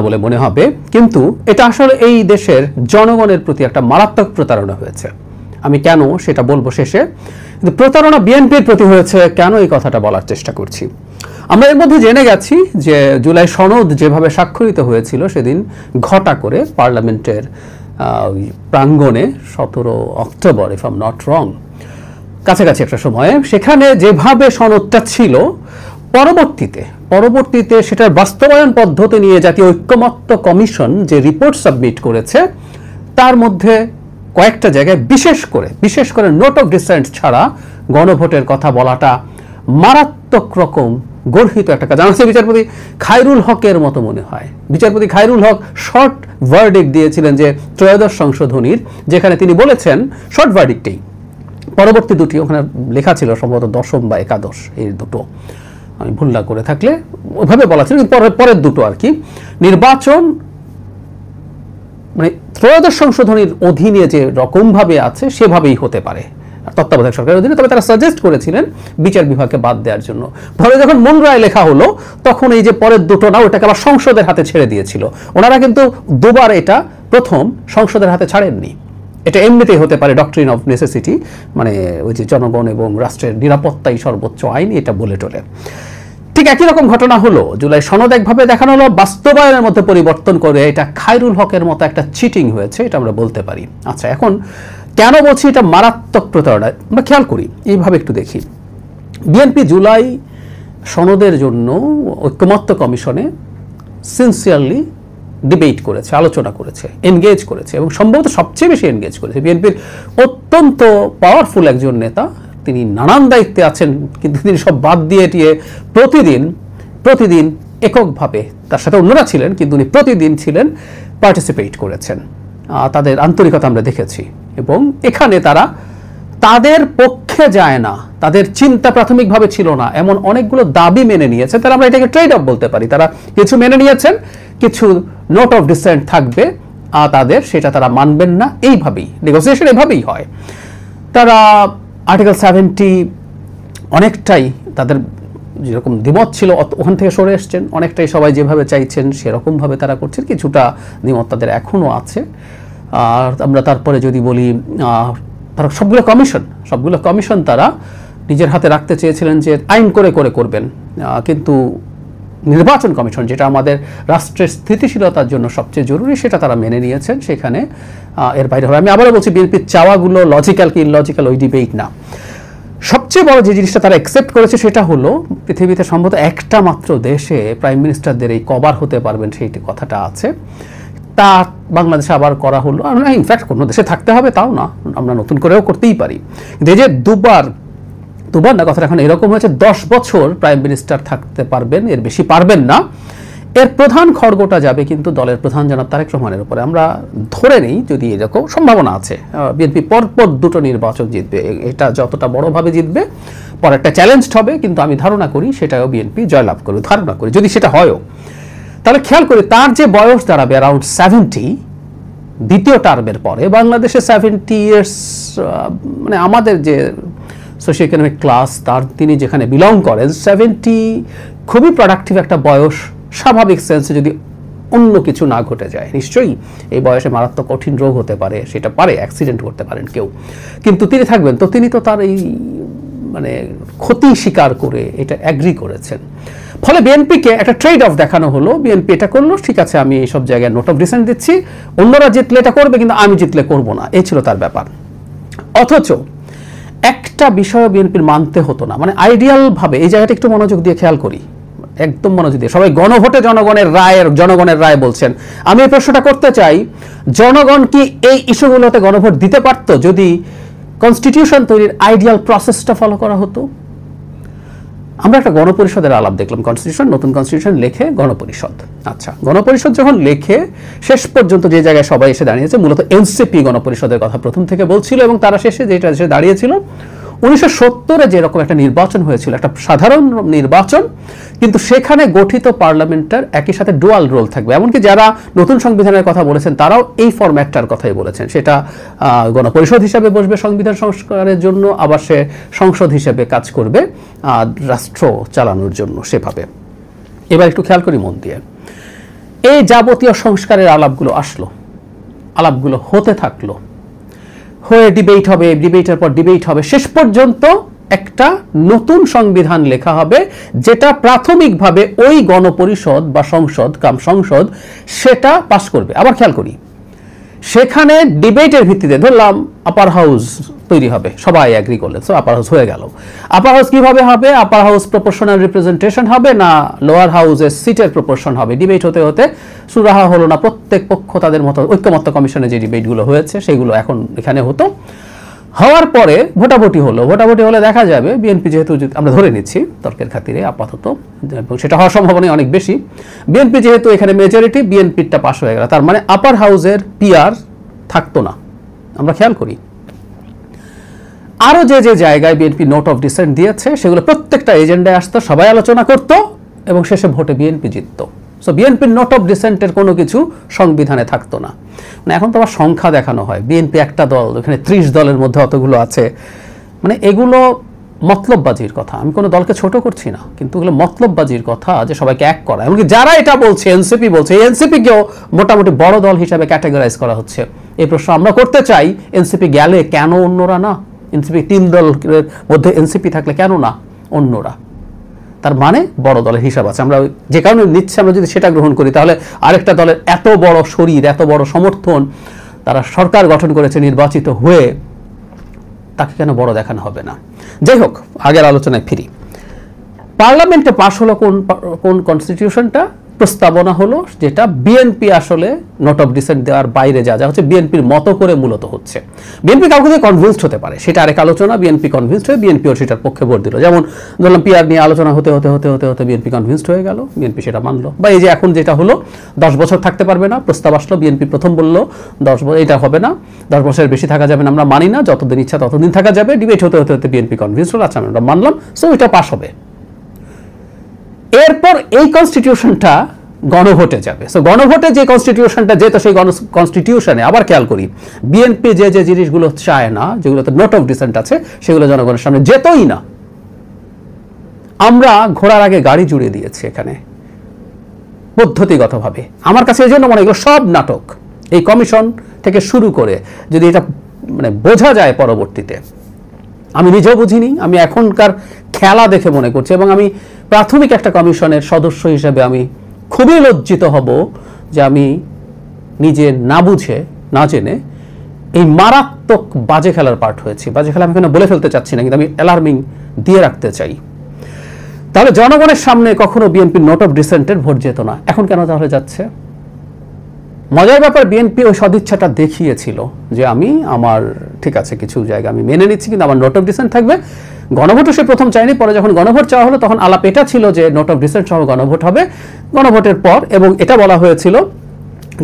বলে মনে হবে, কিন্তু এটা আসলে এই দেশের জনগণের প্রতি একটা মারাত্মক প্রতারণা হয়েছে। আমি কেন সেটা বলবো শেষে, কিন্তু প্রতারণা বিএনপির প্রতি হয়েছে কেন এই কথাটা বলার চেষ্টা করছি। আমরা এর মধ্যে জেনে গেছি যে জুলাই সনদ যেভাবে স্বাক্ষরিত হয়েছিল সেদিন ঘটা করে পার্লামেন্টের প্রাঙ্গণে 17 October, if I am not wrong, কাছাকাছি একটা সময়ে সেখানে যেভাবে সনদটা ছিল, পরবর্তীতে সেটার বাস্তবায়ন পদ্ধতি নিয়ে জাতীয় ঐক্যমত্য কমিশন যে রিপোর্ট সাবমিট করেছে তার মধ্যে কয়েকটা জায়গায় বিশেষ করে নোট অফ ডিসেন্ট ছাড়া গণভোটের কথা বলাটা মারাত্মক রকম গর্হিত একটা কাজ। আমার বিচারপতি খায়রুল হকের মতো মনে হয়। বিচারপতি খায়রুল হক শর্ট ভার্ডিক্ট দিয়েছিলেন যে ত্রয়োদশ সংশোধনীর, যেখানে তিনি বলেছেন শর্ট ভার্ডিক্টেই, পরবর্তী দুটি ওখানে লেখা ছিল সম্ভবত দশম বা একাদশ, এই দুটো আমি ভুল না করে থাকলে ওইভাবে বলা ছিল, পরের দুটো আর কি, নির্বাচন মানে ত্রয়োদশ সংশোধনীর অধীনে যে রকমভাবে আছে সেভাবেই হতে পারে তত্ত্বাবধায়ক সরকারের অধীনে। তবে তারা সাজেস্ট করেছিলেন বিচার বিভাগকে বাদ দেওয়ার জন্য। ফলে যখন মূল রায় লেখা হলো তখন এই যে পরের দুটো না, ওটাকে আবার সংসদের হাতে ছেড়ে দিয়েছিল। ওনারা কিন্তু দুবার এটা প্রথম সংসদের হাতে ছাড়েননি। এটা এমনিতেই হতে পারে ডক্ট্রিন অফ নেসেসিটি, মানে ওই যে জনগণ এবং রাষ্ট্রের নিরাপত্তাই সর্বোচ্চ আইন, এটা বলে টোলে। ঠিক একই রকম ঘটনা হলো, জুলাই সনদ একভাবে দেখানো হলো, বাস্তবায়নের মধ্যে পরিবর্তন করে এটা খায়রুল হকের মতো একটা চিটিং হয়েছে, এটা আমরা বলতে পারি। আচ্ছা, এখন কেন বলছি এটা মারাত্মক প্রতারণা, আমরা খেয়াল করি, এইভাবে একটু দেখি। বিএনপি জুলাই সনদের জন্য ঐক্যমত্য কমিশনে সিনসিয়ারলি ডিবেট করেছে, আলোচনা করেছে, এনগেজ করেছে, এবং সম্ভবত সবচেয়ে বেশি এনগেজ করেছে। বিএনপির অত্যন্ত পাওয়ারফুল একজন নেতা, তিনি নানান দায়িত্বে আছেন, কিন্তু তিনি সব বাদ দিয়ে প্রতিদিন এককভাবে, তার সাথে অন্যরা ছিলেন কিন্তু উনি প্রতিদিন ছিলেন, পার্টিসিপেট করেছেন। তাদের আন্তরিকতা আমরা দেখেছি, এবং এখানে তারা তাদের পক্ষে যায় না, তাদের চিন্তা প্রাথমিকভাবে ছিল না এমন অনেকগুলো দাবি মেনে নিয়েছেন। তারা আমরা এটাকে ট্রেড অফ বলতে পারি। তারা কিছু মেনে নিয়েছেন, কিছু নোট অফ ডিসেন্ট থাকবে তাদের, সেটা তারা মানবেন না। এইভাবেই নেগোসিয়েশন এভাবেই হয়। তারা আর্টিকেল 70 অনেকটাই তাদের যেরকম দ্বিমত ছিল ওখান থেকে সরে এসছেন, অনেকটাই সবাই যেভাবে চাইছেন সেরকমভাবে তারা করছেন। কিছুটা দ্বিমত তাদের এখনও আছে। আর আমরা তারপরে যদি বলি, তারা সবগুলো কমিশন তারা নিজের হাতে রাখতে চেয়েছিলেন যে আইন করে করবেন, কিন্তু নির্বাচন কমিশন, যেটা আমাদের রাষ্ট্রের স্থিতিশীলতার জন্য সবচেয়ে জরুরি, সেটা তারা মেনে নিয়েছেন। সেখানে এর বাইরে হবে। আমি আবারও বলছি, বিএনপির চাওয়াগুলো লজিক্যাল কি ইললজিক্যাল ওই ডিবেট না। সবচেয়ে বড় যে জিনিসটা তারা অ্যাকসেপ্ট করেছে সেটা হলো পৃথিবীতে সম্ভবত একটা মাত্র দেশে প্রাইম মিনিস্টারদের এই কভার হতে পারবেন সেই কথাটা আছে। তা বাংলাদেশে আবার করা হলো। আমরা ইনফ্যাক্ট কোনো দেশে থাকতে হবে তাও না, আমরা নতুন করেও করতেই পারি। কিন্তু এই যে দুবার না, কথাটা এখন এরকম হয়েছে, 10 বছর প্রাইম মিনিস্টার থাকতে পারবেন, এর বেশি পারবেন না। এর প্রধান খড়গটা যাবে কিন্তু দলের প্রধান জনাব তারেক রহমানের উপরে। আমরা ধরে নেই, যদি এরকম সম্ভাবনা আছে, বিএনপি পরপর দুটো নির্বাচন জিতবে, এটা যতটা বড়ভাবে জিতবে, পর একটা চ্যালেঞ্জ হবে, কিন্তু আমি ধারণা করি সেটাও বিএনপি জয়লাভ করবে, ধারণা করি। যদি সেটা হয়ও, তাহলে খেয়াল করি তার যে বয়স দাঁড়াবে অ্যারাউন্ড 70 দ্বিতীয় টার্মের পরে। বাংলাদেশে 70 ইয়ার্স, মানে আমাদের যে সোশিও ইকোনমিক ক্লাস, তিনি যেখানে বিলং করেন, 70 খুবই প্রোডাক্টিভ একটা বয়স, স্বাভাবিক সেন্সে যদি অন্য কিছু না ঘটে যায়। নিশ্চয়ই এই বয়সে মারাত্মক কঠিন রোগ হতে পারে, সেটা পারে, অ্যাক্সিডেন্ট করতে পারেন কেউ, কিন্তু তিনি থাকবেন। তো তিনি তো তার এই মানে ক্ষতি স্বীকার করে এটা অ্যাগ্রি করেছেন। ফলে বিএনপিকে একটা ট্রেড অফ দেখানো হলো। বিএনপি এটা করলো, ঠিক আছে আমি এইসব জায়গায় নোট অফ ডিসেন্ট দিচ্ছি, অন্যরা জিতলে এটা করবে কিন্তু আমি জিতলে করবো না, এই ছিল তার ব্যাপার। অথচ একটা বিষয় বিএনপির মানতে হতো না, মানে আইডিয়াল ভাবে, এই জায়গাটা একটু মনোযোগ দিয়ে খেয়াল করি, একদম মনোযোগ দিয়ে। সবাই গণভোটে জনগণের রায় বলছেন। আমি এই প্রশ্নটা করতে চাই, জনগণ কি এই ইস্যুগুলোতে গণভোট দিতে পারতো যদি কনস্টিটিউশন তৈরির আইডিয়াল প্রসেসটা ফলো করা হতো? আমরা একটা গণপরিষদের আলাপ দেখলাম, নতুন কনস্টিটিউশন লেখে গণপরিষদ। আচ্ছা, গণপরিষদ যখন লেখে শেষ পর্যন্ত যে জায়গায় সবাই এসে দাঁড়িয়েছে, মূলত এনসিপি গণপরিষদের কথা প্রথম থেকে বলছিল, এবং তারা শেষে যেটা এসে দাঁড়িয়েছিল 1970-এ যেরকম একটা নির্বাচন হয়েছিল, একটা সাধারণ নির্বাচন, কিন্তু সেখানে গঠিত পার্লামেন্টের একই সাথে ডুয়াল রোল থাকবে। এমনকি যারা নতুন সংবিধানের কথা বলেছেন তারাও এই ফরম্যাটটার কথাই বলেছেন। সেটা গণপরিষদ হিসাবে বসবে সংবিধান সংস্কারের জন্য, আবার সে সংসদ হিসেবে কাজ করবে রাষ্ট্র চালানোর জন্য সেভাবে। এবার একটু খেয়াল করি মন দিয়ে, এই যাবতীয় সংস্কারের আলাপগুলো আসলো, আলাপগুলো হতে থাকলো, হয়ে ডিবেট হবে, ডিবেটের পর ডিবেট হবে, শেষ পর্যন্ত একটা নতুন সংবিধান লেখা হবে যেটা প্রাথমিকভাবে ওই গণপরিষদ বা সংসদ সেটা পাস করবে। আবার খেয়াল করি, সেখানে ডিবেটের ভিত্তিতে ধরলাম আপার হাউস তৈরি হবে, সবাই অ্যাগ্রি করলেন, সো আপার হাউস হয়ে গেল। আপার হাউস কিভাবে হবে? আপার হাউস প্রপোর্শনাল রিপ্রেজেন্টেশন হবে না লোয়ার হাউসের সিটের প্রপোর্শন হবে? ডিবেট হতে হতে সুরাহা হলো না, প্রত্যেক পক্ষ তাদের মতো ঐক্যমত্য কমিশনে যে ডিবেটগুলো হয়েছে সেগুলো এখন এখানে হতো। হওয়ার পরে ভোটাভুটি হলো, ভোটাভুটি হলে দেখা যাবে বিএনপি, যেহেতু আমরা ধরে নিচ্ছি তর্কের খাতিরে আপাতত, এবং সেটা হওয়ার সম্ভাবনা অনেক বেশি, বিএনপি যেহেতু এখানে মেজরিটি, বিএনপিটা পাস হয়ে গেল, তার মানে আপার হাউসের পিআর থাকতো না। আমরা খেয়াল করি আরো যে যে জায়গায় বিএনপি নোট অফ ডিসেন্ট দিয়েছে সেগুলো প্রত্যেকটা এজেন্ডায় আসতো, সবাই আলোচনা করত এবং শেষে ভোটে বিএনপি জিততো। সো বিএনপির নোট অফ ডিসেন্টের কোনো কিছু সংবিধানে থাকতো না। মানে এখন তো আবার সংখ্যা দেখানো হয়, বিএনপি একটা দল, এখানে 30 দলের মধ্যে অতগুলো আছে, মানে এগুলো মতলববাজির কথা। আমি কোনো দলকে ছোট করছি না, কিন্তু এগুলো মতলববাজির কথা, যে সবাইকে এক করা। এমনকি যারা এটা বলছে, এনসিপি বলছে, এই এনসিপিকেও মোটামুটি বড় দল হিসাবে ক্যাটেগরাইজ করা হচ্ছে। এই প্রশ্ন আমরা করতে চাই, এনসিপি গেলে কেন অন্যরা না? এনসিপি 3 দলের মধ্যে এনসিপি থাকলে কেন না অন্যরা? তার মানে বড় দলের হিসাব আছে। আমরা যে কারণে নিচ্ছে, আমরা যদি সেটা গ্রহণ করি, তাহলে আরেকটা দলের এত বড় শরীর, এত বড় সমর্থন, তারা সরকার গঠন করেছে নির্বাচিত হয়ে, তাকে কেন বড় দেখানো হবে না? যাই হোক, আগের আলোচনায় ফিরি। পার্লামেন্টে পাশ হলো কোন কনস্টিটিউশনটা? প্রস্তাবনা হলো যেটা বিএনপি আসলে নোট অফ ডিসেন্ট দেওয়ার বাইরে যা হচ্ছে বিএনপির মতো করে মূলত হচ্ছে। বিএনপি কাউকে দিয়ে কনভিন্সড হতে পারে, সেটা আরেক আলোচনা। বিএনপি কনভিন্সড হয়ে বিএনপিও সেটার পক্ষে ভোট দিল। যেমন ধরলাম পিআর নিয়ে আলোচনা হতে হতে হতে হতে হতে বিএনপি কনভিন্সড হয়ে গেল, বিএনপি সেটা মানলো। বা এই যে এখন যেটা হলো 10 বছর থাকতে পারবে না, প্রস্তাব আসলো, বিএনপি প্রথম বললো 10 বছর এটা হবে না, 10 বছরের বেশি থাকা যাবে না, আমরা মানি না, যতদিন ইচ্ছা ততদিন থাকা যাবে। ডিবেট হতে হতে হতে বিএনপি কনভিন্সড হলো, আচ্ছা আমরা মানলাম, সো এটা পাস হবে। এরপর এই কনস্টিটিউশনটা গণভোটে যাবে। সো গণভোটে যে কনস্টিটিউশনটা যেত, সেই কনস্টিটিউশনে আবার খেয়াল করি, বিএনপি যে যে জিনিসগুলো চায় না, যেগুলোতে নোট অফ ডিসেন্ট আছে, সেগুলো জনগণের সামনে যেতই না। আমরা ঘোড়ার আগে গাড়ি জুড়ে দিয়েছি এখানে পদ্ধতিগতভাবে। আমার কাছে এই জন্য মনে হয় এগুলো সব নাটক। এই কমিশন থেকে শুরু করে যদি এটা মানে বোঝা যায় পরবর্তীতে, আমি নিজেও বুঝিনি, আমি এখনকার খেলা দেখে মনে করছি, এবং আমি প্রাথমিক একটা কমিশনের সদস্য হিসেবে আমি খুবই লজ্জিত হব যে আমি নিজে না বুঝে না জেনে এই মারাত্মক বাজে খেলার পার্ট হয়েছি। বাজে খেলা আমি এখানে বলে ফেলতে চাচ্ছি না, কিন্তু আমি অ্যালার্মিং দিয়ে রাখতে চাই। তাহলে জনগণের সামনে কখনো বিএনপির নোট অফ ডিসেন্টের ভোট যেত না, এখন কেন তাহলে যাচ্ছে? মজার ব্যাপার, বিএনপি ওই সদিচ্ছাটা দেখিয়েছিল যে আমি আমার ঠিক আছে কিছু জায়গা আমি মেনে নিচ্ছি, কিন্তু আমার নোট অফ ডিসেন্ট থাকবে। গণভোটও সে প্রথম চায়নি, পরে যখন গণভোট চাওয়া হলো তখন আলাপ এটা ছিল যে নোট অফ ডিসেন্ট সহ গণভোট হবে। গণভোটের পর এবং এটা বলা হয়েছিল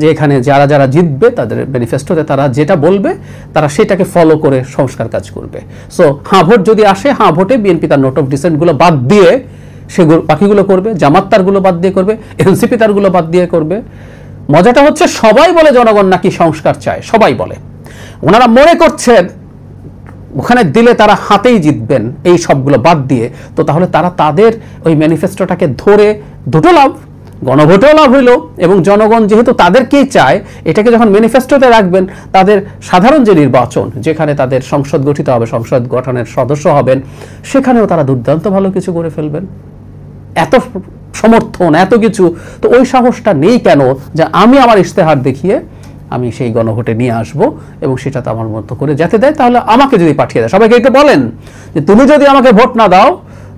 যে এখানে যারা যারা জিতবে তাদের ম্যানিফেস্টোতে তারা যেটা বলবে তারা সেটাকে ফলো করে সংস্কার কাজ করবে। সো হাঁ ভোট যদি আসে, হাঁ ভোটে বিএনপি তার নোট অফ ডিসেন্টগুলো বাদ দিয়ে সেগুলো বাকিগুলো করবে, জামাত তারগুলো বাদ দিয়ে করবে, এনসিপি তারগুলো বাদ দিয়ে করবে। মজাটা হচ্ছে সবাই বলে জনগণ নাকি সংস্কার চায়, সবাই বলে। ওনারা মনে করছেন ওখানে দিলে তারা হাতেই জিতবেন এই সবগুলো বাদ দিয়ে। তো তাহলে তারা তাদের ওই ম্যানিফেস্টোটাকে ধরে দুটো লাভ, গণভোটেও লাভ হইল, এবং জনগণ যেহেতু তাদেরকেই চায়, এটাকে যখন ম্যানিফেস্টোতে রাখবেন, তাদের সাধারণ যে নির্বাচন, যেখানে তাদের সংসদ গঠিত হবে, সংসদ গঠনের সদস্য হবেন, সেখানেও তারা দুর্দান্ত ভালো কিছু করে ফেলবেন। এত সমর্থন, এত কিছু, তো ওই সাহসটা নেই কেন যে আমি আমার ইশতেহার দেখিয়ে আমি সেই গণভোটে নিয়ে আসব এবং সেটা তো আমার মতো করে যাতে দেয়। তাহলে আমাকে যদি পাঠিয়ে দেয়, সবাইকে একটু বলেন যে তুমি যদি আমাকে ভোট না দাও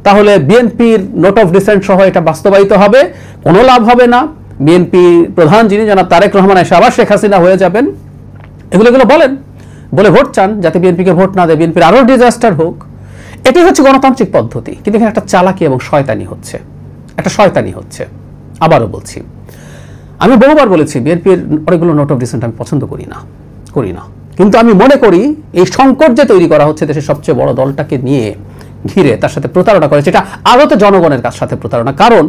তাহলে বিএনপির নোট অফ ডিসেন্ট সহ এটা বাস্তবায়িত হবে, কোনো লাভ হবে না। বিএনপি প্রধান যিনি জনাব তারেক রহমান এসে আবার শেখ হাসিনা হয়ে যাবেন, এগুলো বলেন, বলে ভোট চান যাতে বিএনপিকে ভোট না দেয়, বিএনপির আরও ডিজাস্টার হোক। এটি হচ্ছে গণতান্ত্রিক পদ্ধতি, কিন্তু এখানে একটা চালাকি এবং শয়তানি হচ্ছে, একটা শয়তানি হচ্ছে। আবারও বলছি, আমি বহুবার বলেছি বিএনপির অনেকগুলো নোট অফ ডিসেন্ট আমি পছন্দ করি না, কিন্তু আমি মনে করি এই সংকট যে তৈরি করা হচ্ছে দেশের সবচেয়ে বড় দলটাকে নিয়ে ঘিরে তার সাথে প্রতারণা করেছে, এটা আদতে জনগণের সাথে প্রতারণা। কারণ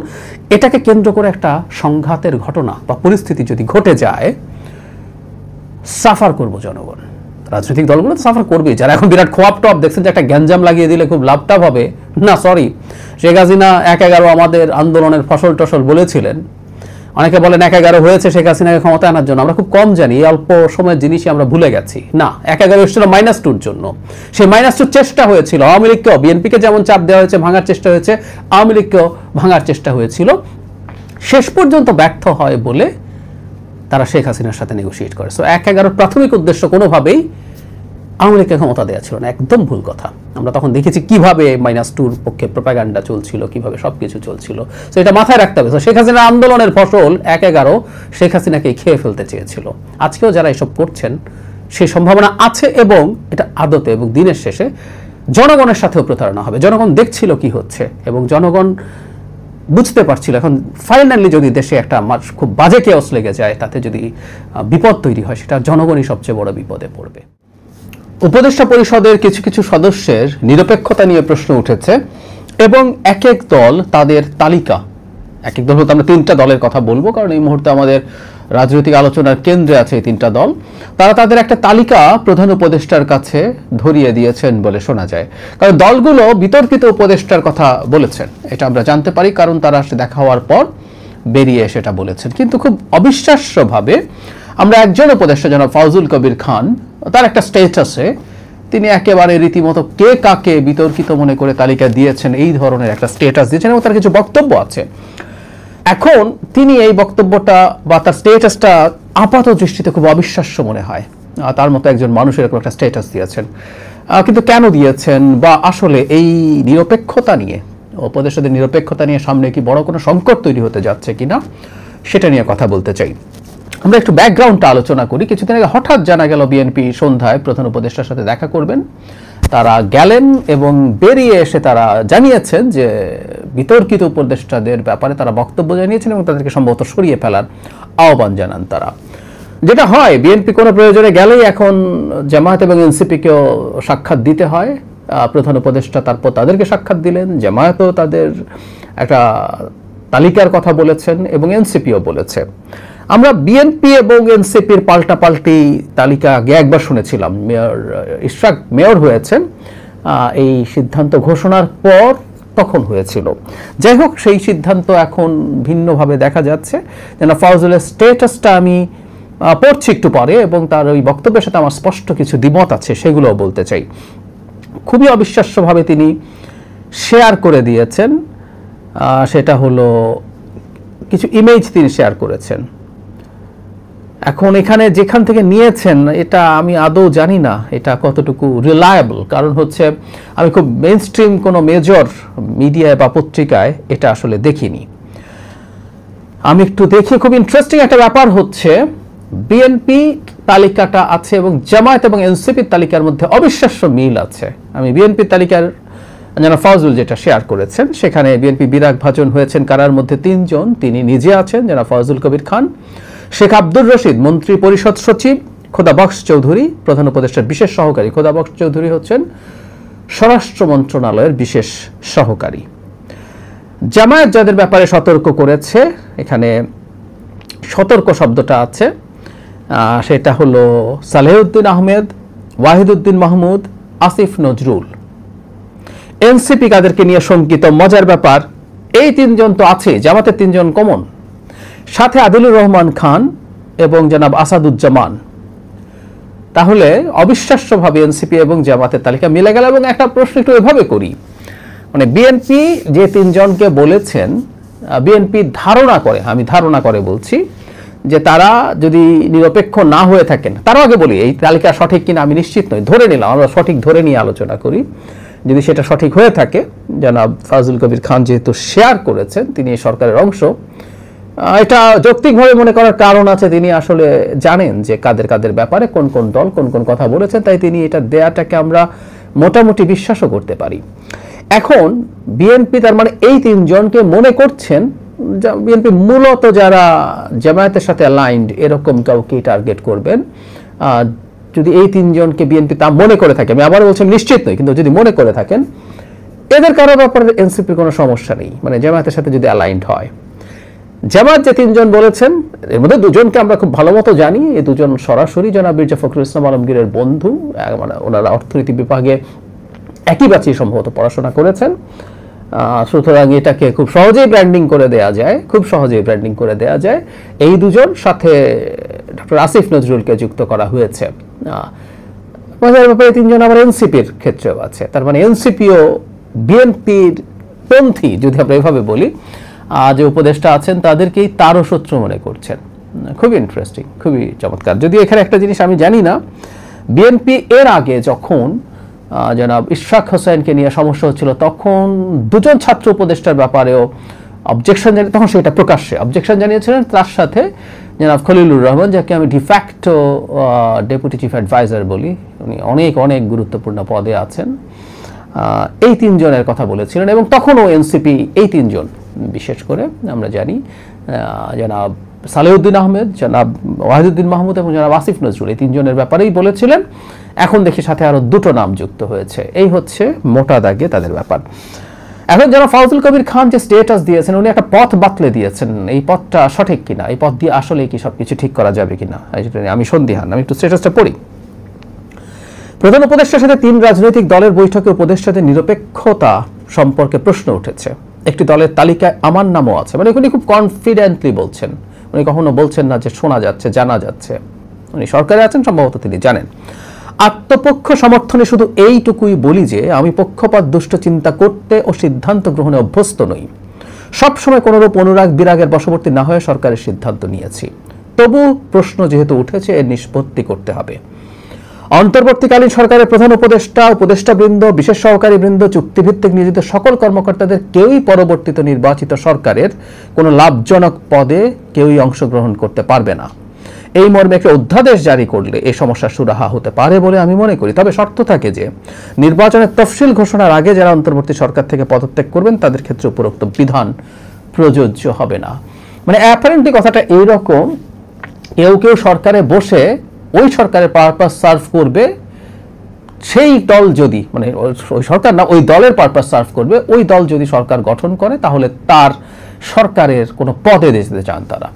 এটাকে কেন্দ্র করে একটা সংঘাতের ঘটনা বা পরিস্থিতি যদি ঘটে যায়, সাফার করব জনগণ। রাজনৈতিক দলগুলো তো সাফার করবে। যারা এখন বিরাট খোয়াব টপ দেখছেন যে একটা গ্যাঞ্জাম লাগিয়ে দিলে খুব লাভটাভ হবে, না সরি, শেখ হাসিনা 1/11 আমাদের আন্দোলনের ফসল টসল বলেছিলেন, অনেকে বলেন ১/১১ হয়েছে শেখ হাসিনাকে ক্ষমতা আনার জন্য। আমরা খুব কম জানি, এই অল্প সময়ের জিনিসই আমরা ভুলে গেছি। না, ১/১১ এসেছিল -2 জন্য। সেই -2 চেষ্টা হয়েছিল আওয়ামী লীগকেও, বিএনপিকে যেমন চাপ দেওয়া হয়েছে, ভাঙার চেষ্টা হয়েছে, আওয়ামী লীগকেও ভাঙার চেষ্টা হয়েছিল। শেষ পর্যন্ত ব্যর্থ হয় বলে তারা শেখ হাসিনার সাথে নেগোশিয়েট করে। সো ১/১১ প্রাথমিক উদ্দেশ্য কোনোভাবেই আওয়ামী লীগকে ক্ষমতা দেওয়া ছিল না, একদম ভুল কথা। আমরা তখন দেখেছি কিভাবে -2 পক্ষে প্রোপাগান্ডা চলছিল, কিভাবে সবকিছু চলছিল। তো এটা মাথায় রাখতে হবে। তো শেখ হাসিনা আন্দোলনের ফসল ১/১১ শেখ হাসিনাকে খেয়ে ফেলতে চেয়েছিল। আজকেও যারা এসব করছেন সেই সম্ভাবনা আছে, এবং এটা আদতে এবং দিনের শেষে জনগণের সাথেও প্রতারণা হবে। জনগণ দেখছিল কি হচ্ছে এবং জনগণ বুঝতে পারছিল। এখন ফাইনালি যদি দেশে একটা খুব বাজে কেওস লেগে যায়, তাতে যদি বিপদ তৈরি হয়, সেটা জনগণই সবচেয়ে বড় বিপদে পড়বে। উপদেষ্টা পরিষদের কিছু কিছু সদস্যের নিরপেক্ষতা নিয়ে প্রশ্ন উঠেছে, এবং এক এক দল তাদের তালিকা, এক এক দল বলতে আমরা 3টা দলের কথা বলবো, কারণ এই মুহূর্তে আমাদের রাজনৈতিক আলোচনার কেন্দ্রে আছে এই 3টা দল। তারা তাদের একটা তালিকা প্রধান উপদেষ্টার কাছে ধরিয়ে দিয়েছেন বলে শোনা যায়। কারণ দলগুলো বিতর্কিত উপদেষ্টার কথা বলেছেন, এটা আমরা জানতে পারি, কারণ তারা দেখা হওয়ার পর বেরিয়ে সেটা বলেছেন। কিন্তু খুব অবিশ্বাস্যভাবে আমরা একজন উপদেষ্টা জনাব ফাউজুল কবির খান, তার একটা স্ট্যাটাসে তিনি একেবারে রীতিমতো কে কাকে বিতর্কিত মনে করে তালিকা দিয়েছেন, এই ধরনের একটা স্ট্যাটাস দিয়েছেন, এবং তার কিছু বক্তব্য আছে। এখন তিনি এই বক্তব্যটা বা তার স্ট্যাটাসটা আপাত দৃষ্টিতে খুব অবিশ্বাস্য মনে হয়। তার মতো একজন মানুষ এরকম একটা স্ট্যাটাস দিয়েছেন, কিন্তু কেন দিয়েছেন, বা আসলে এই নিরপেক্ষতা নিয়ে, উপদেষ্টাদের নিরপেক্ষতা নিয়ে সামনে কি বড় কোনো সংকট তৈরি হতে যাচ্ছে কিনা, সেটা নিয়ে কথা বলতে চাই। আমরা একটু ব্যাকগ্রাউন্ডটা আলোচনা করি। কিছুদিন আগে হঠাৎ জানা গেল বিএনপি সন্ধ্যায় প্রধান উপদেষ্টার সাথে দেখা করবেন। তারা গেলেন এবং বেরিয়ে এসে তারা জানিয়েছেন যে বিতর্কিত উপদেষ্টাদের ব্যাপারে তারা বক্তব্য জানিয়েছেন এবং তাদেরকে সম্ভবত সরিয়ে ফেলার আহ্বান জানান তারা। যেটা হয়, বিএনপি কোনো প্রয়োজনে গেলেই এখন জামায়াত এবং এনসিপিকেও সাক্ষাৎ দিতে হয়। প্রধান উপদেষ্টা তারপর তাদেরকে সাক্ষাৎ দিলেন, জামায়াতও তাদের একটা তালিকার কথা বলেছেন এবং এনসিপিও বলেছে। আমরা বিএনপি এবং এনসিপির পাল্টাপাল্টি তালিকা আগে একবার শুনেছিলাম, মেয়র ইশরাক মেয়র হয়েছেন, এই সিদ্ধান্ত ঘোষণার পর তখন হয়েছিল। যাই হোক, সেই সিদ্ধান্ত এখন ভিন্নভাবে দেখা যাচ্ছে। যেন ফাউজুলের স্ট্যাটাসটা আমি পড়ছি একটু পরে, এবং তার ওই বক্তব্যের সাথে আমার স্পষ্ট কিছু দ্বিমত আছে, সেগুলোও বলতে চাই। খুবই অবিশ্বাস্যভাবে তিনি শেয়ার করে দিয়েছেন, সেটা হলো কিছু ইমেজ তিনি শেয়ার করেছেন। এখন এখানে যেখান থেকে নিয়েছেন এটা আমি আদৌ জানি না এটা কতটুকু রিলায়েবল, কারণ হচ্ছে আমি খুব মেইনস্ট্রিম কোনো মেজর মিডিয়ায় বা পত্রিকায় এটা আসলে দেখিনি। আমি একটু দেখি, খুব ইন্টারেস্টিং একটা ব্যাপার হচ্ছে, বিএনপি তালিকাটা আছে এবং জামায়াত এবং এনসিপির তালিকার মধ্যে অবিশ্বাস্য মিল আছে। আমি বিএনপির তালিকার যেন ফাউজুল যেটা শেয়ার করেছেন, সেখানে বিএনপি বিরাগ ভাজন হয়েছেন কারার মধ্যে 3 জন। তিনি নিজে আছেন, যেন ফাউজুল কবির খান, শেখ আব্দুর রশিদ মন্ত্রী পরিষদ সচিব, খোদাবক্স চৌধুরী প্রধান উপদেষ্টার বিশেষ সহকারী। খোদাবক্স চৌধুরী হচ্ছেন স্বরাষ্ট্র মন্ত্রণালয়ের বিশেষ সহকারী। জামায়াত যাদের ব্যাপারে সতর্ক করেছে, এখানে সতর্ক শব্দটা আছে, সেটা হলো সালেহউদ্দিন আহমেদ, ওয়াহিদুদ্দিন মাহমুদ, আসিফ নজরুল। এনসিপি কাদেরকে নিয়ে শঙ্কিত, মজার ব্যাপার, এই 3 জন তো আছে, জামাতের 3 জন কমন, সাথে আদিলুর রহমান খান এবং জনাব আসাদুজ্জামান। তাহলে অবিশ্বাস্যভাবে এনসিপি এবং জামাতের তালিকা মিলে গেল। এবং একটা প্রশ্ন একটু এভাবে করি, মানে বিএনপি যে 3 জনকে বলেছেন, বিএনপি ধারণা করে, আমি ধারণা করে বলছি, যে তারা যদি নিরপেক্ষ না হয়ে থাকেন, তারও আগে বলি এই তালিকা সঠিক কিনা আমি নিশ্চিত নই, ধরে নিলাম, আমরা সঠিক ধরে নিয়ে আলোচনা করি, যদি সেটা সঠিক হয়ে থাকে, জনাব ফাউজুল কবির খান যেহেতু শেয়ার করেছেন, তিনি এই সরকারের অংশ, এটা যৌক্তিকভাবে মনে করার কারণ আছে, তিনি আসলে জানেন যে কাদের কাদের ব্যাপারে কোন কোন দল কোন কোন কথা বলেছেন, তাই তিনি এটা দেয়াটাকে আমরা মোটামুটি বিশ্বাসও করতে পারি। এখন বিএনপি তার মানে এই 3 জনকে মনে করছেন, বিএনপি মূলত যারা জামায়াতের সাথে অ্যালাইন্ড এরকম কাউকে টার্গেট করবেন। যদি এই 3 জনকে বিএনপি তা মনে করে থাকে, আমি আবার বলছি নিশ্চিত নই, কিন্তু যদি মনে করে থাকেন, এদের কারো ব্যাপারে এনসিপির কোনো সমস্যা নেই, মানে জামায়াতের সাথে যদি অ্যালাইন্ড হয়। জামায়াত যে 3 জন বলেছেন, এর মধ্যে 2 জনকে আমরা খুব ভালো মতো জানি, এই 2 জন সরাসরি জনাব মির্জা ফখরুল ইসলাম আলমগীরের বন্ধু, মানে ওনারা অর্থনীতি বিভাগে একই ব্যাচে সম্ভবত পড়াশোনা করেছেন। সুতরাং এটাকে খুব সহজেই ব্র্যান্ডিং করে দেয়া যায়, এই দুজন সাথে ডক্টর আসিফ নজরুলকে যুক্ত করা হয়েছে। মজার ব্যাপারে তিনজন আবার এনসিপির ক্ষেত্রেও আছে, তার মানে এনসিপিও বিএনপির পন্থী যদি আমরা এভাবে বলি, যে উপদেষ্টা আছেন তাদেরকেই তারও শত্রু মনে করছেন। খুবই ইন্টারেস্টিং, খুবই চমৎকার। যদি এখানে একটা জিনিস আমি জানি না, বিএনপি এর আগে যখন জনাব ইশরাক হোসেনকে নিয়ে সমস্যা হচ্ছিল তখন দুজন ছাত্র উপদেষ্টার ব্যাপারেও অবজেকশন তখন সেটা প্রকাশ্যে অবজেকশন জানিয়েছিলেন, তার সাথে জনাব খলিলুর রহমান, যাকে আমি ডিফ্যাক্টো ডেপুটি চিফ অ্যাডভাইজার বলি, উনি অনেক অনেক গুরুত্বপূর্ণ পদে আছেন, এই তিনজনের কথা বলেছিলেন। এবং তখনও এনসিপি এই তিনজন, বিশেষ করে আমরা জানি জনাব সালেউদ্দিন আহমেদ, জনাব ওয়াহিদুদ্দিন মাহমুদ এবং জনাব আসিফ নজরুল, এই তিনজনের ব্যাপারেই বলেছিলেন। এখন দেখি সাথে আরো দুটো নাম যুক্ত হয়েছে। এই হচ্ছে মোটা দাগে তাদের ব্যাপার। এখন যারা ফাউজুল কবির খান যে স্টেটাস দিয়েছেন, উনি একটা পথ বাতলে দিয়েছেন, এই পথটা সঠিক কিনা, এই পথ দিয়ে আসলে কি সবকিছু ঠিক করা যাবে কিনা, আমি সন্দিহান। আমি একটু স্টেটাসটা পড়ি। প্রধান উপদেষ্টার সাথে 3 রাজনৈতিক দলের বৈঠকে উপদেষ্টাদের নিরপেক্ষতা সম্পর্কে প্রশ্ন উঠেছে। একটি দলের তালিকায় আমার নামও আছে, মানে উনি খুব কনফিডেন্টলি বলছেন, উনি কখনো বলছেন না যে শোনা যাচ্ছে, জানা যাচ্ছে, উনি সরকারে আছেন, সম্ভবত তিনি জানেন। আত্মপক্ষ সমর্থনে শুধু এইটুকুই বলি যে আমি পক্ষপাত দুষ্ট চিন্তা করতে ও সিদ্ধান্ত গ্রহণে অভ্যস্ত নই। সবসময় কোনোরূপ অনুরাগ বিরাগের বশবর্তী না হয়ে সরকারের সিদ্ধান্ত নিয়েছি। তবু প্রশ্ন যেহেতু উঠেছে, এর নিষ্পত্তি করতে হবে। অন্তর্বর্তীকালীন সরকারের প্রধান উপদেষ্টা, উপদেষ্টাবৃন্দ, বিশেষ সহকারী বৃন্দ, চুক্তিভিত্তিক নিয়োজিত সকল কর্মকর্তাদের কেউই পরবর্তীতে নির্বাচিত সরকারের কোনো লাভজনক পদে কেউই অংশগ্রহণ করতে পারবে না। এই মর্মে একটা অধ্যাদেশ জারি করলে এই সমস্যা সুরাহা হতে পারে বলে আমি মনে করি। তবে শর্ত থাকে যে নির্বাচনের তফসিল ঘোষণার আগে যারা অন্তর্বর্তী সরকার থেকে পদত্যাগ করবেন তাদের ক্ষেত্রে উপরোক্ত বিধান প্রযোজ্য হবে না। মানে অ্যাপারেন্টলি কথাটা এইরকম, কেউ সরকারে বসে ওই সরকারের পারপাস সার্ভ করবে, সেই দল যদি, মানে ওই সরকার না, ওই দলের পারপাস সার্ভ করবে, ওই দল যদি সরকার গঠন করে তাহলে তার সরকারের কোনো পদে যেতে চান তারা।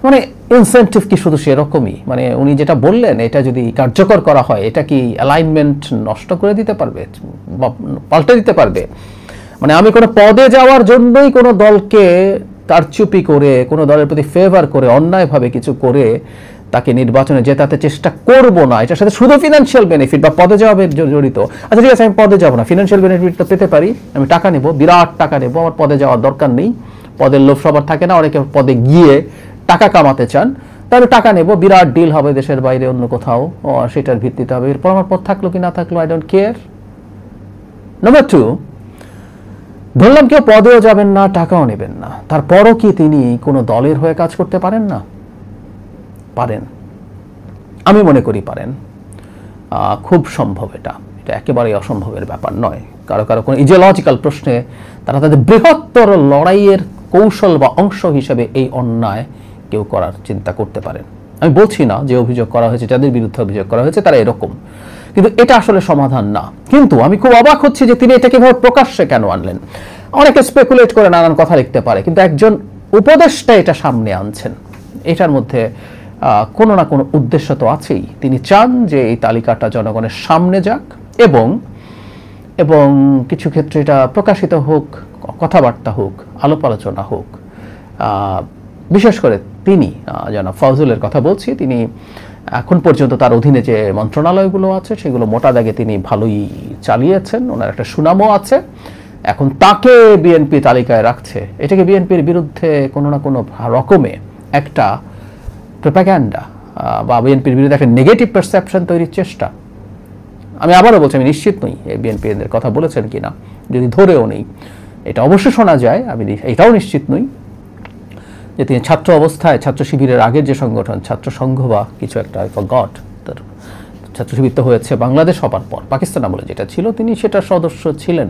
মানে ইনসেন্টিভ কি শুধু সেরকমই? মানে উনি যেটা বললেন, এটা যদি কার্যকর করা হয়, এটা কি অ্যালাইনমেন্ট নষ্ট করে দিতে পারবে বা পাল্টে দিতে পারবে? মানে আমি কোনো পদে যাওয়ার জন্যই কোনো দলকে কারচুপি করে, কোনো দলের প্রতি ফেভার করে, অন্যায়ভাবে কিছু করে তাকে নির্বাচনে জেতাতে চেষ্টা করব না। এটার সাথে শুধু ফিনান্সিয়াল বেনিফিট বা পদে যাওয়া জড়িত। আচ্ছা ঠিক আছে, আমি পদে যাব না, ফিনান্সিয়াল বেনিফিট তো পেতে পারি, আমি টাকা নেব, বিরাট টাকা নেব, আমার পদে যাওয়ার দরকার নেই। পদের লোভ সবার থাকে না, অনেকে পদে গিয়ে টাকা কামাতে চান, তাহলে টাকা নেব, বিরাট ডিল হবে দেশের বাইরে অন্য কোথাও, সেটার ভিত্তিতে হবে। এরপর আমার পদ থাকলো কি না থাকলো, আই ডোন্ট কেয়ার। নাম্বার 2, বললাম কেউ পদেও যাবেন না, টাকাও নেবেন না, তারপরও কি তিনি কোনো দলের হয়ে কাজ করতে পারেন না? পারেন, আমি মনে করি পারেন। খুব সম্ভব, এটা একেবারেই অসম্ভবের ব্যাপার নয়। কারো কোনো ইডিওলজিক্যাল প্রশ্নে তারা তাদের বৃহত্তর লড়াইয়ের কৌশল বা অংশ হিসেবে এই অন্যায় কেউ করার চিন্তা করতে পারেন। আমি বলছি না যে অভিযোগ করা হয়েছে, যাদের বিরুদ্ধে অভিযোগ করা হয়েছে তারা এরকম, কিন্তু এটা আসলে সমাধান না। কিন্তু আমি খুব অবাক হচ্ছি যে তিনি এটাকে এভাবে প্রকাশ্যে কেন আনলেন। অনেকে স্পেকুলেট করে নানান কথা লিখতে পারে, কিন্তু একজন উপদেষ্টা এটা সামনে আনছেন, এটার মধ্যে কোনো না কোনো উদ্দেশ্য তো আছেই। তিনি চান যে এই তালিকাটা জনগণের সামনে যাক এবং কিছু ক্ষেত্রে এটা প্রকাশিত হোক, কথাবার্তা হোক, আলাপ আলোচনা হোক। বিশেষ করে তিনি, জনাব ফাউজুলের কথা বলছি, তিনি এখন পর্যন্ত তার অধীনে যে মন্ত্রণালয়গুলো আছে সেগুলো মোটা দাগে তিনি ভালোই চালিয়েছেন, ওনার একটা সুনামও আছে। এখন তাকে বিএনপি তালিকায় রাখছে, এটাকে বিএনপির বিরুদ্ধে কোনো না কোনো রকমে একটা প্রোপাগ্যান্ডা বা বিএনপির বিরুদ্ধে একটা নেগেটিভ পারসেপশন তৈরির চেষ্টা। আমি আবারও বলছি, আমি নিশ্চিত নই বিএনপি এদের কথা বলেছেন কিনা, যদি ধরেও নেই, এটা অবশ্যই শোনা যায়, আমি এটাও নিশ্চিত নই যে তিনি ছাত্র অবস্থায়, ছাত্র শিবিরের আগের যে সংগঠন ছাত্র সংঘ বা কিছু একটা, আই ফরগট, তার ছাত্র শিবির তো হয়েছে বাংলাদেশ হবার পর, পাকিস্তান আমলে যেটা ছিল, তিনি সেটার সদস্য ছিলেন।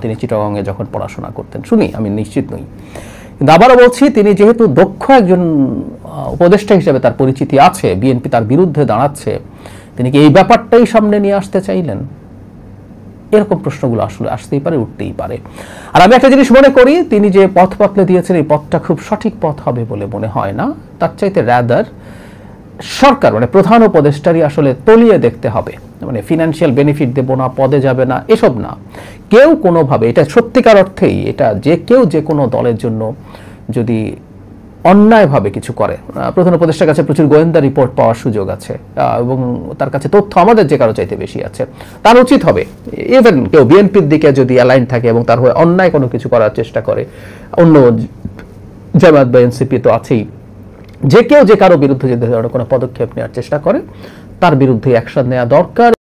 তিনি চিটাগংয়ে যখন পড়াশোনা করতেন, শুনি, আমি নিশ্চিত নই। কিন্তু আবারও বলছি, তিনি যেহেতু দক্ষ একজন উপদেষ্টা হিসেবে তার পরিচিতি আছে, বিএনপি তার বিরুদ্ধে দাঁড়াচ্ছে, তিনি কি এই ব্যাপারটাই সামনে নিয়ে আসতে চাইলেন? এরকম প্রশ্নগুলো আসলে আসতেই পারে, উঠতেই পারে। আর আমি একটা জিনিস মনে করি, তিনি যে পথ পাতলে দিয়েছেন এই পথটা খুব সঠিক পথ হবে বলে মনে হয় না। তার চাইতে রাদার সরকার মানে প্রধান উপদেষ্টারই আসলে তলিয়ে দেখতে হবে, মানে ফিনান্সিয়াল বেনিফিট দেব না, পদে যাবে না, এসব না। কেউ কোনোভাবে, এটা সত্যিকার অর্থেই এটা যে কেউ যে কোনো দলের জন্য যদি অন্যায়ভাবে কিছু করে, প্রধান উপদেষ্টার কাছে প্রচুর গোয়েন্দা রিপোর্ট পাওয়ার সুযোগ আছে এবং তার কাছে তথ্য আমাদের যে কারো চাইতে বেশি আছে, তার উচিত হবে ইভেন কেউ বিএনপির দিকে যদি অ্যালাইন থাকে এবং তার হয়ে অন্যায় কোনো কিছু করার চেষ্টা করে, অন্য জামায়াত বা এনসিপি তো আছেই, যে কেউ যে কারো বিরুদ্ধে যদি কোনো পদক্ষেপ নেওয়ার চেষ্টা করে তার বিরুদ্ধে অ্যাকশন নেওয়া দরকার।